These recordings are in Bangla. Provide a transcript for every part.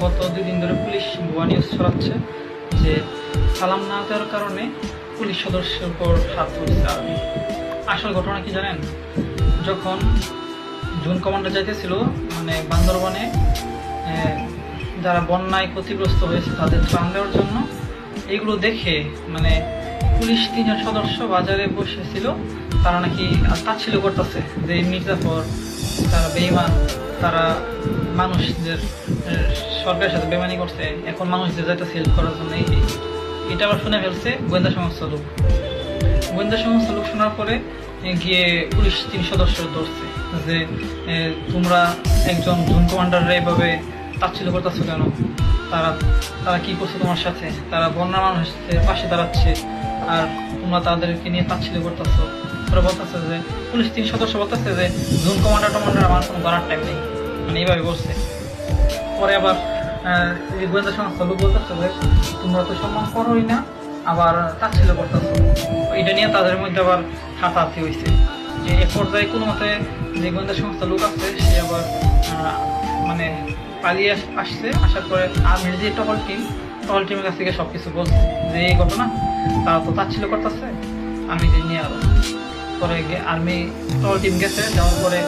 গত 2 দিন ধরে পুলিশ ভুয়া নিউজ ছড়াচ্ছে যে সালাম না দেওয়ার কারণে পুলিশ সদস্যের উপর হাত তুলছে আর্মি। আসল ঘটনা কি জানেন? যখন জুন কমান্ডার যাইতেছিল মানে বান্দরবনে যারা বন্যায় ক্ষতিগ্রস্ত হয়েছে তাদের ত্রাণ দেওয়ার জন্য, এইগুলো দেখে মানে পুলিশ 3 জন সদস্য বাজারে বসেছিল, তারা নাকি তাচ্ছিল্য করতেছে যে মির্জাফর তারা বেঈমান, তারা মানুষদের সরকারের সাথে বেমানি করছে, এখন মানুষদের যাইতে হেল্প করার জন্য। এটা আবার শুনে ফেলছে গোয়েন্দা সংস্থার লোক। গোয়েন্দা সংস্থার লোক শোনার পরে গিয়ে পুলিশ 3 সদস্য ধরছে যে তোমরা একজন জুন কমান্ডাররা এভাবে তাচ্ছিল্য করতেছো কেন? তারা তারা কি করছে তোমার সাথে? তারা বন্যা মানুষের পাশে দাঁড়াচ্ছে আর তোমরা তাদেরকে নিয়ে তাচ্ছিল্য করতেছো। ওরা বলতেছে যে পুলিশ 3 সদস্য বলতেছে যে জুন কমান্ডার আমার কোনো ধরার টাইম নেই, মানে এইভাবে বলছে। পরে আবার গোয়েন্দা সংস্থা লোক বলতেছে যে তোমরা তো সম্মান করোই না, আবার তাচ্ছিল্য করতেছো। এটা নিয়ে তাদের মধ্যে আবার হাতাহাতি হয়েছে। এক পর্যায়ে কোনো মতে যে গোয়েন্দা সংস্থা লোক আছে সে আবার মানে পালিয়ে আসছে। আসার পরে আর্মির যে টহল টিমের কাছ থেকে সবকিছু বলছে যে এই ঘটনা, তারা তো তাচ্ছিল্য করতেছে, আমি যে নিয়ে আরো। পরে আর্মি টহল টিম গেছে, যাওয়ার পরে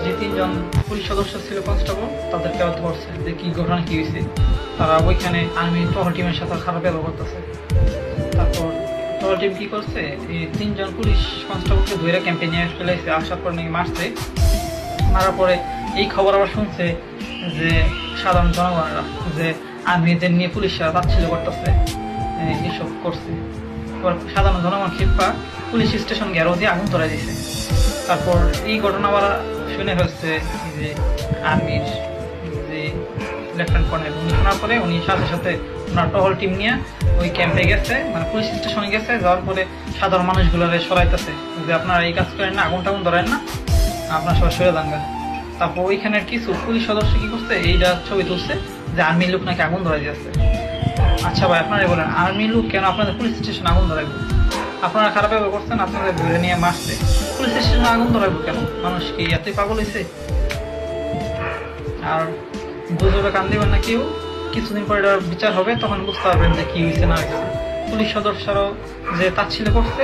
যে 3 জন পুলিশ সদস্য ছিল কনস্টেবল, তাদেরকে ধরছে যে কি ঘটনা কি হয়েছে। তারা ওইখানে আর্মি টহল টিমের সাথে খারাপ ব্যবহার করতেছে। তারপর টহল টিম কি করছে, এই 3 জন পুলিশ কনস্টেবলকে ধরে ক্যাম্পে নিয়ে ফেলেছে। আসার পর নাকি মারছে। মারার পরে এই খবর আবার শুনছে যে সাধারণ জনগণেরা যে আর্মিদের নিয়ে পুলিশরা তাচ্ছিল্য করতেছে, এসব করছে। এবার সাধারণ জনগণ ক্ষিপ্পা পুলিশ স্টেশন ঘেরাও দিয়ে আগুন ধরাই দিয়েছে। তারপর এই ঘটনা আবার শুনে হচ্ছে যে আর্মির যে লেফটেন্যান্ট কর্নেল, উনি শোনার পরে উনি সাথে সাথে ওনার টহল টিম নিয়ে ওই ক্যাম্পে গেছে, মানে পুলিশ স্টেশনে গেছে। যাওয়ার পরে সাধারণ মানুষগুলোরে সরাইতেছে যে আপনারা এই কাজ করেন না, আগুন টাগুন ধরেন না, আপনার সবাই সরে দাঙ্গা। তারপর ওইখানের কিছু পুলিশ সদস্য কি করছে, এইটা ছবি তুলছে যে আর্মির লোক নাকি আগুন ধরাই দিয়েছে। আচ্ছা ভাই, আপনারাই বলেন আর্মির লোক কেন আপনাদের পুলিশ স্টেশনে আগুন ধরাইব? আপনারা খারাপ ব্যবহার করছেন, আপনাদের ধরে নিয়ে মারছে, পুলিশ স্টেশনে আগুন ধরাইব কেন? মানুষ কি এতই পাগল হয়েছে? আর গুজবে কান দিবেন না কেউ, কিছুদিন পরে এটার বিচার হবে, তখন বুঝতে পারবেন যে কি হয়েছে না হয়েছে। পুলিশ সদস্যরাও যে তাচ্ছিল্য করছে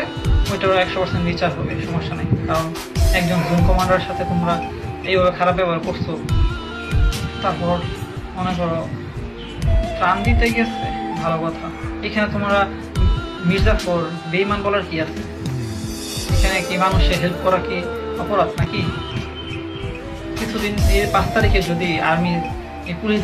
ওইটারও 100% বিচার হবে, সমস্যা নেই। কারণ একজন জুন কমান্ডারের সাথে তোমরা এইভাবে খারাপ ব্যবহার করছো। তারপর মনে করো ত্রাণ দিতে গেছে, ভালো কথা, এখানে তোমরা মির্জাফর বেঈমান বলার কি আছে? এখানে কি মানুষের হেল্প করা কি অপরাধ নাকি? কিছুদিন 5 তারিখে যদি আর্মি পুলিশ